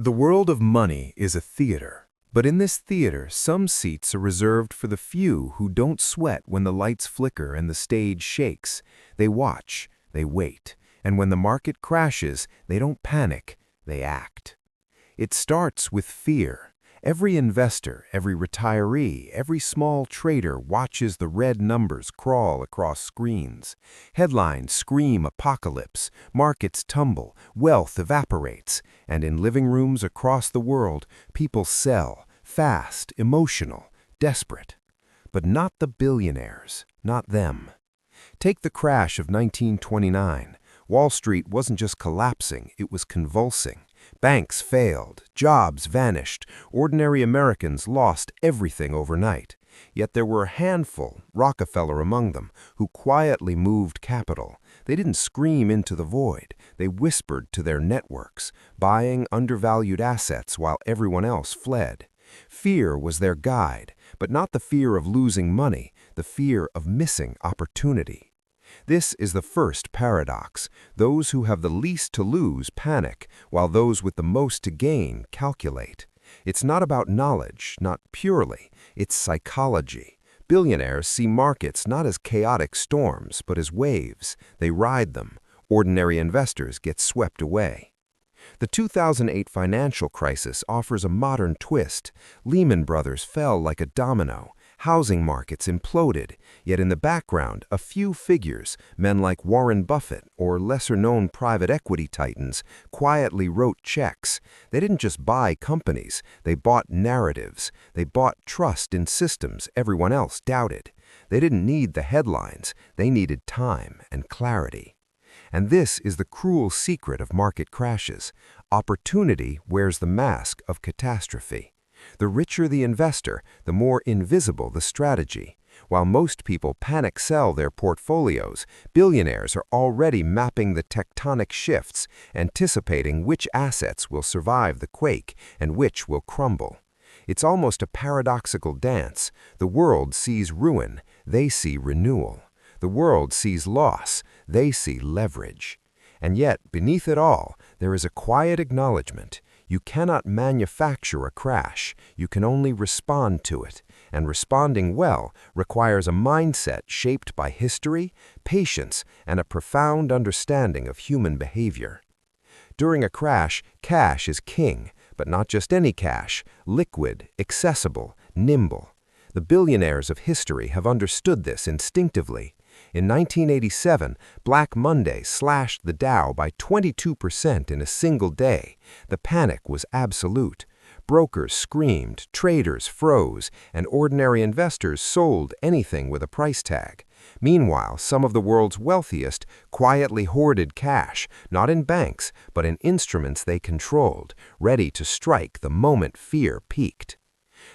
The world of money is a theater, but in this theater, some seats are reserved for the few who don't sweat when the lights flicker and the stage shakes. They watch, they wait, and when the market crashes, they don't panic, they act. It starts with fear. Every investor, every retiree, every small trader watches the red numbers crawl across screens. Headlines scream apocalypse, markets tumble, wealth evaporates, and in living rooms across the world, people sell, fast, emotional, desperate. But not the billionaires, not them. Take the crash of 1929. Wall Street wasn't just collapsing, it was convulsing. Banks failed, jobs vanished, ordinary Americans lost everything overnight. Yet there were a handful, Rockefeller among them, who quietly moved capital. They didn't scream into the void. They whispered to their networks, buying undervalued assets while everyone else fled. Fear was their guide, but not the fear of losing money, the fear of missing opportunity. This is the first paradox. Those who have the least to lose panic, while those with the most to gain calculate. It's not about knowledge, not purely. It's psychology. Billionaires see markets not as chaotic storms, but as waves. They ride them. Ordinary investors get swept away. The 2008 financial crisis offers a modern twist. Lehman Brothers fell like a domino. Housing markets imploded, yet in the background, a few figures, men like Warren Buffett or lesser-known private equity titans, quietly wrote checks. They didn't just buy companies, they bought narratives. They bought trust in systems everyone else doubted. They didn't need the headlines, they needed time and clarity. And this is the cruel secret of market crashes. Opportunity wears the mask of catastrophe. The richer the investor, the more invisible the strategy. While most people panic sell their portfolios, billionaires are already mapping the tectonic shifts, anticipating which assets will survive the quake and which will crumble. It's almost a paradoxical dance. The world sees ruin, they see renewal. The world sees loss, they see leverage. And yet, beneath it all, there is a quiet acknowledgement. You cannot manufacture a crash, you can only respond to it, and responding well requires a mindset shaped by history, patience, and a profound understanding of human behavior. During a crash, cash is king, but not just any cash, liquid, accessible, nimble. The billionaires of history have understood this instinctively. In 1987, Black Monday slashed the Dow by 22% in a single day. The panic was absolute. Brokers screamed, traders froze, and ordinary investors sold anything with a price tag. Meanwhile, some of the world's wealthiest quietly hoarded cash, not in banks, but in instruments they controlled, ready to strike the moment fear peaked.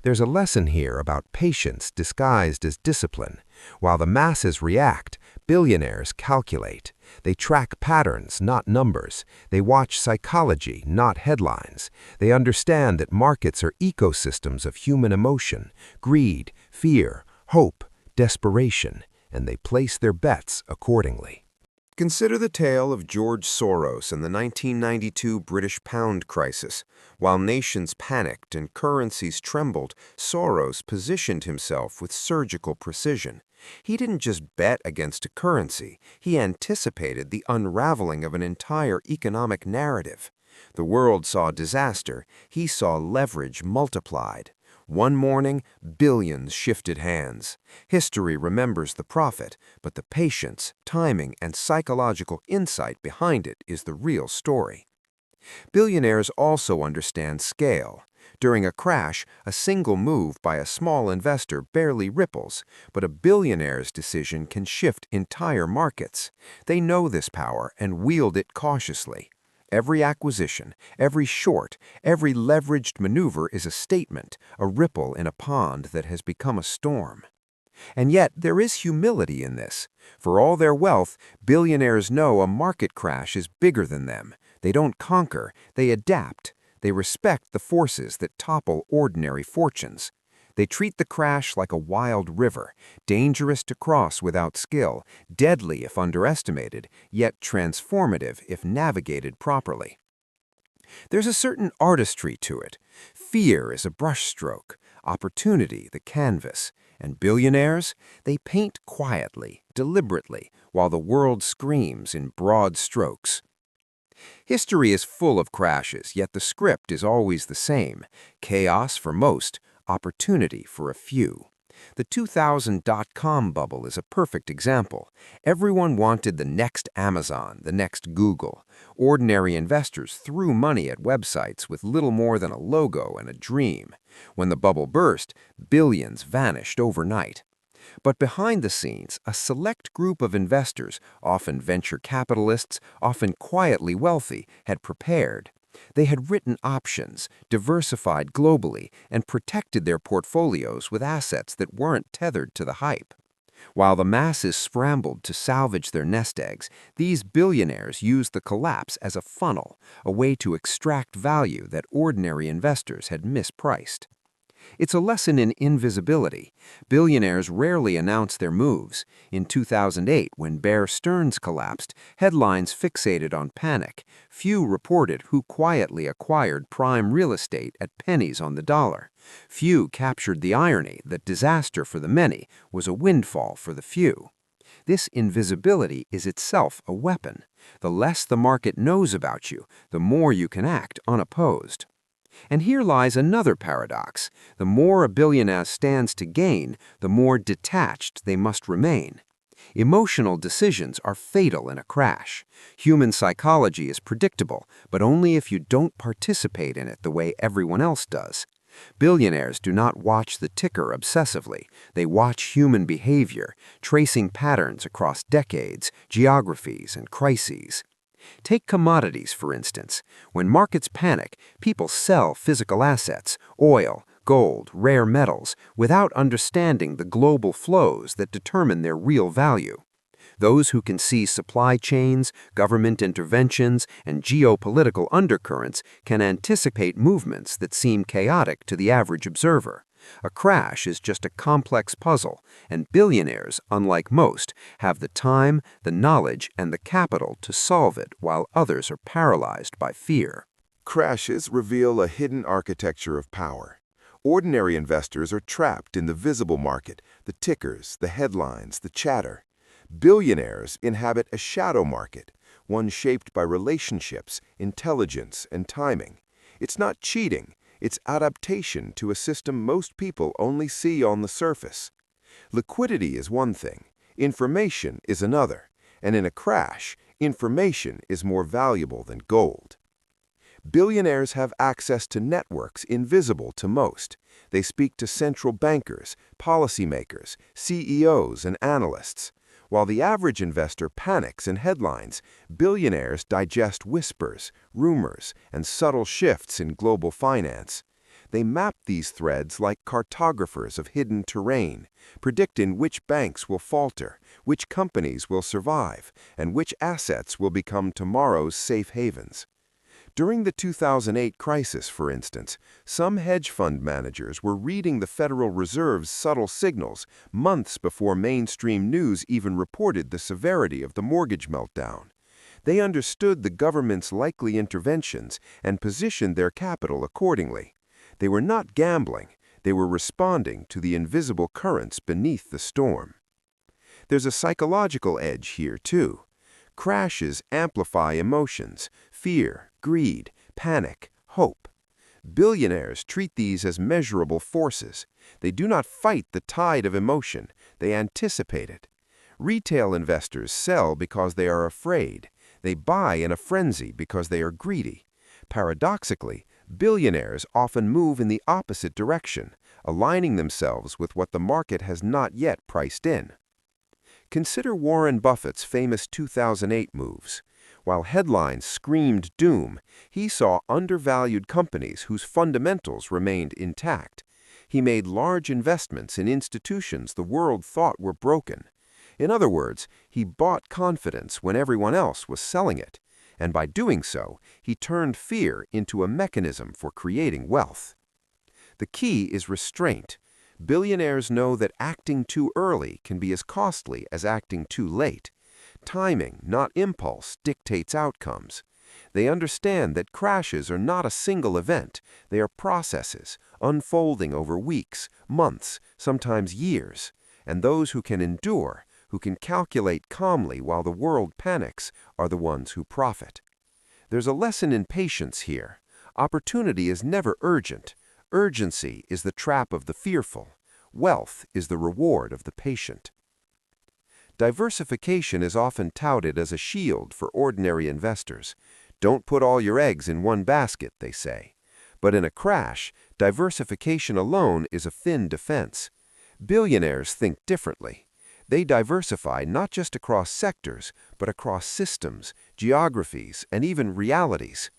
There's a lesson here about patience disguised as discipline. While the masses react, billionaires calculate. They track patterns, not numbers. They watch psychology, not headlines. They understand that markets are ecosystems of human emotion, greed, fear, hope, desperation, and they place their bets accordingly. Consider the tale of George Soros and the 1992 British pound crisis. While nations panicked and currencies trembled, Soros positioned himself with surgical precision. He didn't just bet against a currency, he anticipated the unraveling of an entire economic narrative. The world saw disaster, he saw leverage multiplied. One morning, billions shifted hands. History remembers the profit, but the patience, timing, and psychological insight behind it is the real story. Billionaires also understand scale. During a crash, a single move by a small investor barely ripples, but a billionaire's decision can shift entire markets. They know this power and wield it cautiously. Every acquisition, every short, every leveraged maneuver is a statement, a ripple in a pond that has become a storm. And yet, there is humility in this. For all their wealth, billionaires know a market crash is bigger than them. They don't conquer, they adapt. They respect the forces that topple ordinary fortunes. They treat the crash like a wild river, dangerous to cross without skill, deadly if underestimated, yet transformative if navigated properly. There's a certain artistry to it. Fear is a brushstroke, opportunity the canvas, and billionaires, they paint quietly, deliberately, while the world screams in broad strokes. History is full of crashes, yet the script is always the same: chaos for most, opportunity for a few. The 2000 dot-com bubble is a perfect example. Everyone wanted the next Amazon, the next Google. Ordinary investors threw money at websites with little more than a logo and a dream. When the bubble burst, billions vanished overnight. But behind the scenes, a select group of investors, often venture capitalists, often quietly wealthy, had prepared. They had written options, diversified globally, and protected their portfolios with assets that weren't tethered to the hype. While the masses scrambled to salvage their nest eggs, these billionaires used the collapse as a funnel, a way to extract value that ordinary investors had mispriced. It's a lesson in invisibility. Billionaires rarely announce their moves. In 2008, when Bear Stearns collapsed, headlines fixated on panic. Few reported who quietly acquired prime real estate at pennies on the dollar. Few captured the irony that disaster for the many was a windfall for the few. This invisibility is itself a weapon. The less the market knows about you, the more you can act unopposed. And here lies another paradox. The more a billionaire stands to gain, the more detached they must remain. Emotional decisions are fatal in a crash. Human psychology is predictable, but only if you don't participate in it the way everyone else does. Billionaires do not watch the ticker obsessively. They watch human behavior, tracing patterns across decades, geographies, and crises. Take commodities, for instance. When markets panic, people sell physical assets, oil, gold, rare metals, without understanding the global flows that determine their real value. Those who can see supply chains, government interventions, and geopolitical undercurrents can anticipate movements that seem chaotic to the average observer. A crash is just a complex puzzle, and billionaires, unlike most, have the time, the knowledge, and the capital to solve it while others are paralyzed by fear. Crashes reveal a hidden architecture of power. Ordinary investors are trapped in the visible market, the tickers, the headlines, the chatter. Billionaires inhabit a shadow market, one shaped by relationships, intelligence, and timing. It's not cheating. It's adaptation to a system most people only see on the surface. Liquidity is one thing, information is another, and in a crash, information is more valuable than gold. Billionaires have access to networks invisible to most. They speak to central bankers, policymakers, CEOs, and analysts. While the average investor panics in headlines, billionaires digest whispers, rumors, and subtle shifts in global finance. They map these threads like cartographers of hidden terrain, predicting which banks will falter, which companies will survive, and which assets will become tomorrow's safe havens. During the 2008 crisis, for instance, some hedge fund managers were reading the Federal Reserve's subtle signals months before mainstream news even reported the severity of the mortgage meltdown. They understood the government's likely interventions and positioned their capital accordingly. They were not gambling, they were responding to the invisible currents beneath the storm. There's a psychological edge here, too. Crashes amplify emotions: fear, greed, panic, hope. Billionaires treat these as measurable forces. They do not fight the tide of emotion, they anticipate it. Retail investors sell because they are afraid. They buy in a frenzy because they are greedy. Paradoxically, billionaires often move in the opposite direction, aligning themselves with what the market has not yet priced in. Consider Warren Buffett's famous 2008 moves. While headlines screamed doom, he saw undervalued companies whose fundamentals remained intact. He made large investments in institutions the world thought were broken. In other words, he bought confidence when everyone else was selling it, and by doing so, he turned fear into a mechanism for creating wealth. The key is restraint. Billionaires know that acting too early can be as costly as acting too late. Timing, not impulse, dictates outcomes. They understand that crashes are not a single event. They are processes, unfolding over weeks, months, sometimes years. And those who can endure, who can calculate calmly while the world panics, are the ones who profit. There's a lesson in patience here. Opportunity is never urgent. Urgency is the trap of the fearful. Wealth is the reward of the patient. Diversification is often touted as a shield for ordinary investors. Don't put all your eggs in one basket, they say. But in a crash, diversification alone is a thin defense. Billionaires think differently. They diversify not just across sectors, but across systems, geographies, and even realities.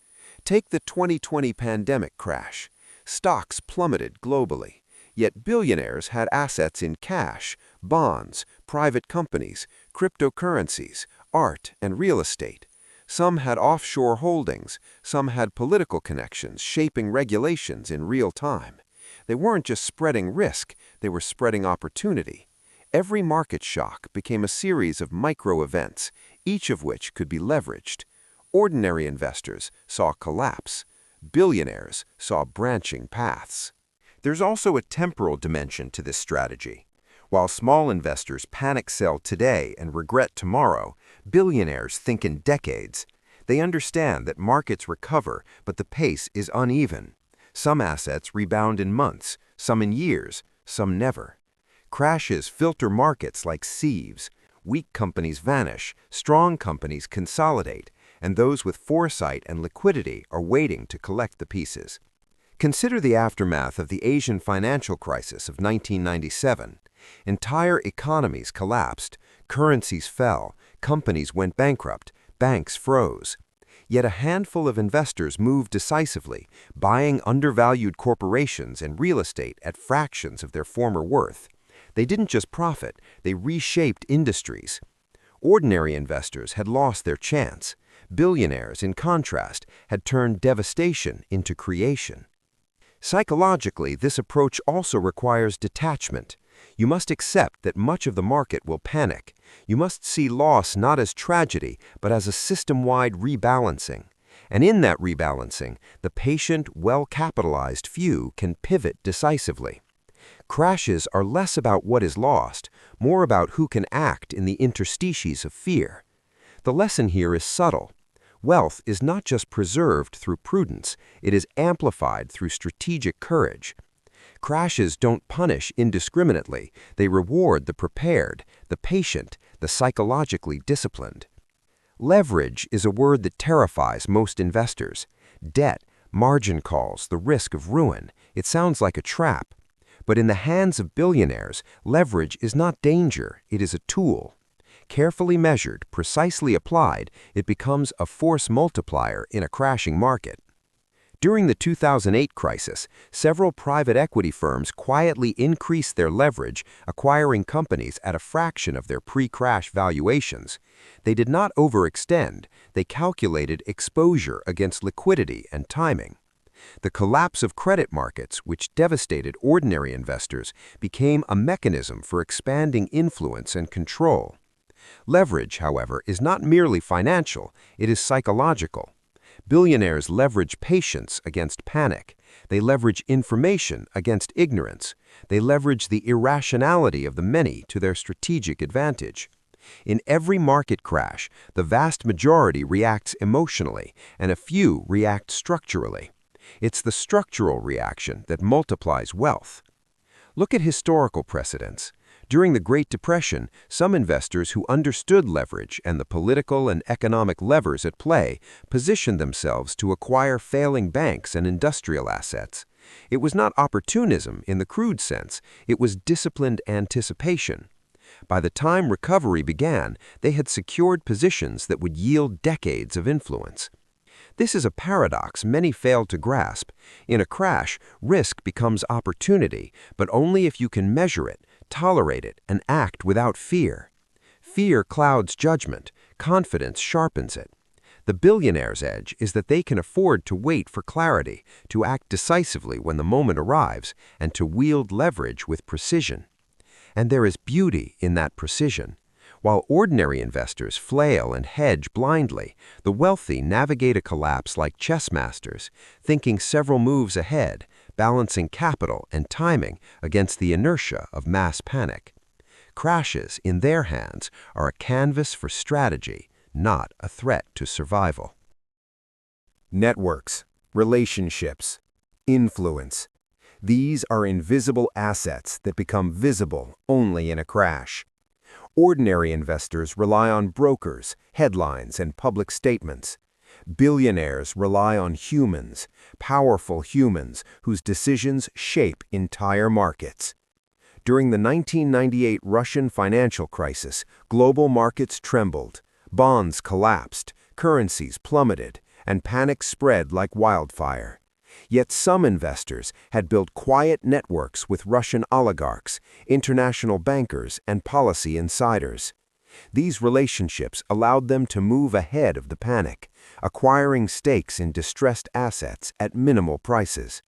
Take the 2020 pandemic crash. Stocks plummeted globally. Yet billionaires had assets in cash, bonds, private companies, cryptocurrencies, art, and real estate. Some had offshore holdings, some had political connections shaping regulations in real time. They weren't just spreading risk, they were spreading opportunity. Every market shock became a series of micro-events, each of which could be leveraged. Ordinary investors saw collapse. Billionaires saw branching paths. There's also a temporal dimension to this strategy. While small investors panic sell today and regret tomorrow, billionaires think in decades. They understand that markets recover, but the pace is uneven. Some assets rebound in months, some in years, some never. Crashes filter markets like sieves. Weak companies vanish, strong companies consolidate, and those with foresight and liquidity are waiting to collect the pieces. Consider the aftermath of the Asian financial crisis of 1997. Entire economies collapsed, currencies fell, companies went bankrupt, banks froze. Yet a handful of investors moved decisively, buying undervalued corporations and real estate at fractions of their former worth. They didn't just profit, they reshaped industries. Ordinary investors had lost their chance. Billionaires, in contrast, had turned devastation into creation. Psychologically, this approach also requires detachment. You must accept that much of the market will panic. You must see loss not as tragedy, but as a system-wide rebalancing. And in that rebalancing, the patient, well-capitalized few can pivot decisively. Crashes are less about what is lost, more about who can act in the interstices of fear. The lesson here is subtle. Wealth is not just preserved through prudence, it is amplified through strategic courage. Crashes don't punish indiscriminately, they reward the prepared, the patient, the psychologically disciplined. Leverage is a word that terrifies most investors. Debt, margin calls, the risk of ruin. It sounds like a trap. But in the hands of billionaires, leverage is not danger, it is a tool. Carefully measured, precisely applied, it becomes a force multiplier in a crashing market. During the 2008 crisis, several private equity firms quietly increased their leverage, acquiring companies at a fraction of their pre-crash valuations. They did not overextend, they calculated exposure against liquidity and timing. The collapse of credit markets, which devastated ordinary investors, became a mechanism for expanding influence and control. Leverage, however, is not merely financial, it is psychological. Billionaires leverage patience against panic. They leverage information against ignorance. They leverage the irrationality of the many to their strategic advantage. In every market crash, the vast majority reacts emotionally, and a few react structurally. It's the structural reaction that multiplies wealth. Look at historical precedents. During the Great Depression, some investors who understood leverage and the political and economic levers at play positioned themselves to acquire failing banks and industrial assets. It was not opportunism in the crude sense, it was disciplined anticipation. By the time recovery began, they had secured positions that would yield decades of influence. This is a paradox many fail to grasp. In a crash, risk becomes opportunity, but only if you can measure it, tolerate it, and act without fear. Fear clouds judgment, confidence sharpens it. The billionaire's edge is that they can afford to wait for clarity, to act decisively when the moment arrives, and to wield leverage with precision. And there is beauty in that precision. While ordinary investors flail and hedge blindly, the wealthy navigate a collapse like chess masters, thinking several moves ahead, balancing capital and timing against the inertia of mass panic. Crashes, in their hands, are a canvas for strategy, not a threat to survival. Networks, relationships, influence. These are invisible assets that become visible only in a crash. Ordinary investors rely on brokers, headlines, and public statements. Billionaires rely on humans, powerful humans whose decisions shape entire markets. During the 1998 Russian financial crisis, global markets trembled, bonds collapsed, currencies plummeted, and panic spread like wildfire. Yet some investors had built quiet networks with Russian oligarchs, international bankers, and policy insiders. These relationships allowed them to move ahead of the panic, acquiring stakes in distressed assets at minimal prices.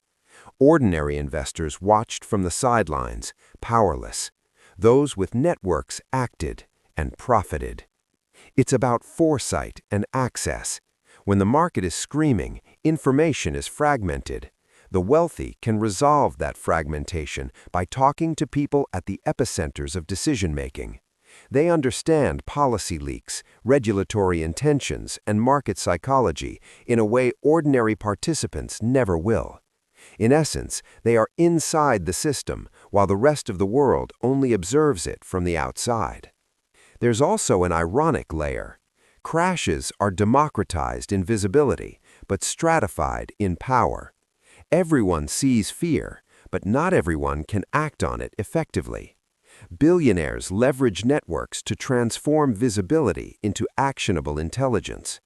Ordinary investors watched from the sidelines, powerless. Those with networks acted and profited. It's about foresight and access. When the market is screaming, information is fragmented. The wealthy can resolve that fragmentation by talking to people at the epicenters of decision-making. They understand policy leaks, regulatory intentions, and market psychology in a way ordinary participants never will. In essence, they are inside the system, while the rest of the world only observes it from the outside. There's also an ironic layer. Crashes are democratized in visibility, but stratified in power. Everyone sees fear, but not everyone can act on it effectively. Billionaires leverage networks to transform visibility into actionable intelligence.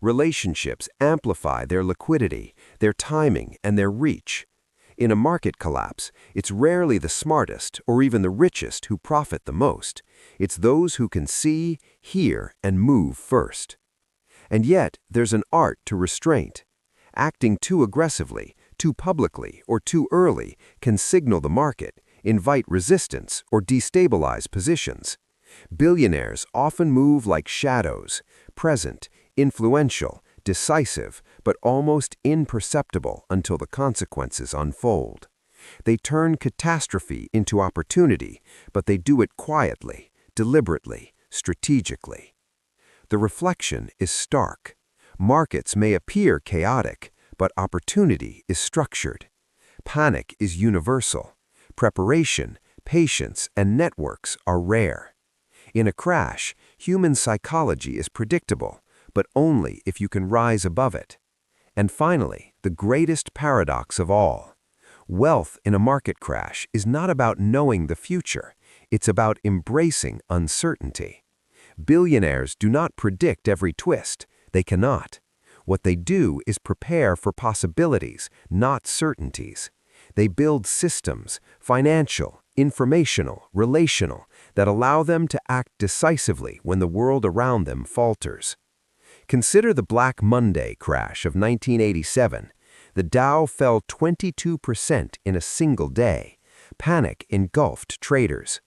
Relationships amplify their liquidity, their timing, and their reach. In a market collapse, it's rarely the smartest or even the richest who profit the most. It's those who can see, hear, and move first. And yet, there's an art to restraint. Acting too aggressively, too publicly, or too early can signal the market, invite resistance, or destabilize positions. Billionaires often move like shadows, present, influential, decisive, but almost imperceptible until the consequences unfold. They turn catastrophe into opportunity, but they do it quietly, deliberately, strategically. The reflection is stark. Markets may appear chaotic, but opportunity is structured. Panic is universal. Preparation, patience, and networks are rare. In a crash, human psychology is predictable, but only if you can rise above it. And finally, the greatest paradox of all. Wealth in a market crash is not about knowing the future. It's about embracing uncertainty. Billionaires do not predict every twist. They cannot. What they do is prepare for possibilities, not certainties. They build systems, financial, informational, relational, that allow them to act decisively when the world around them falters. Consider the Black Monday crash of 1987. The Dow fell 22% in a single day. Panic engulfed traders.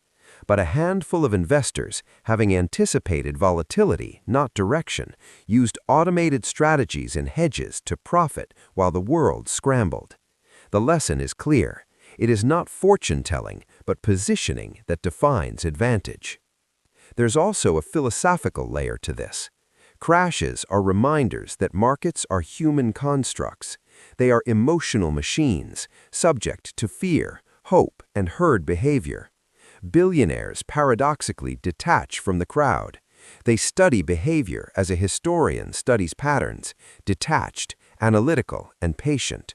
But a handful of investors, having anticipated volatility, not direction, used automated strategies and hedges to profit while the world scrambled. The lesson is clear. It is not fortune-telling, but positioning that defines advantage. There's also a philosophical layer to this. Crashes are reminders that markets are human constructs. They are emotional machines, subject to fear, hope, and herd behavior. Billionaires paradoxically detach from the crowd. They study behavior as a historian studies patterns, detached, analytical, and patient.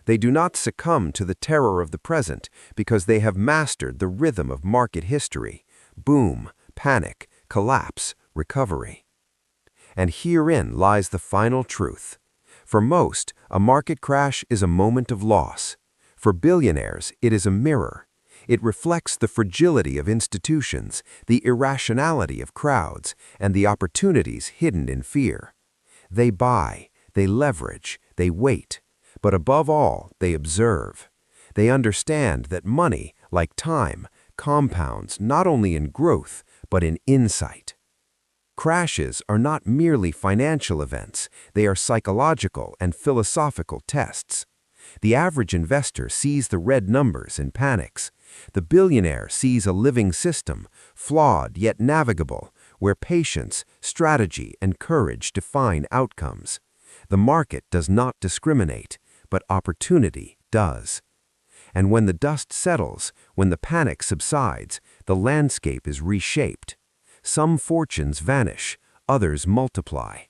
They do not succumb to the terror of the present because they have mastered the rhythm of market history: boom, panic, collapse, recovery. And herein lies the final truth. For most, a market crash is a moment of loss. For billionaires, it is a mirror. It reflects the fragility of institutions, the irrationality of crowds, and the opportunities hidden in fear. They buy, they leverage, they wait, but above all, they observe. They understand that money, like time, compounds not only in growth, but in insight. Crashes are not merely financial events, they are psychological and philosophical tests. The average investor sees the red numbers and panics. The billionaire sees a living system, flawed yet navigable, where patience, strategy, and courage define outcomes. The market does not discriminate, but opportunity does. And when the dust settles, when the panic subsides, the landscape is reshaped. Some fortunes vanish, others multiply.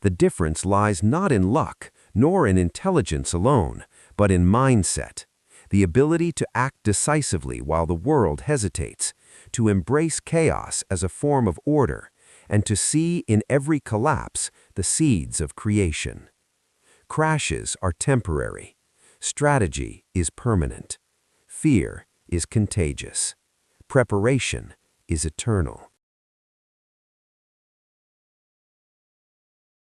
The difference lies not in luck, nor in intelligence alone, but in mindset. The ability to act decisively while the world hesitates, to embrace chaos as a form of order, and to see in every collapse the seeds of creation. Crashes are temporary. Strategy is permanent. Fear is contagious. Preparation is eternal.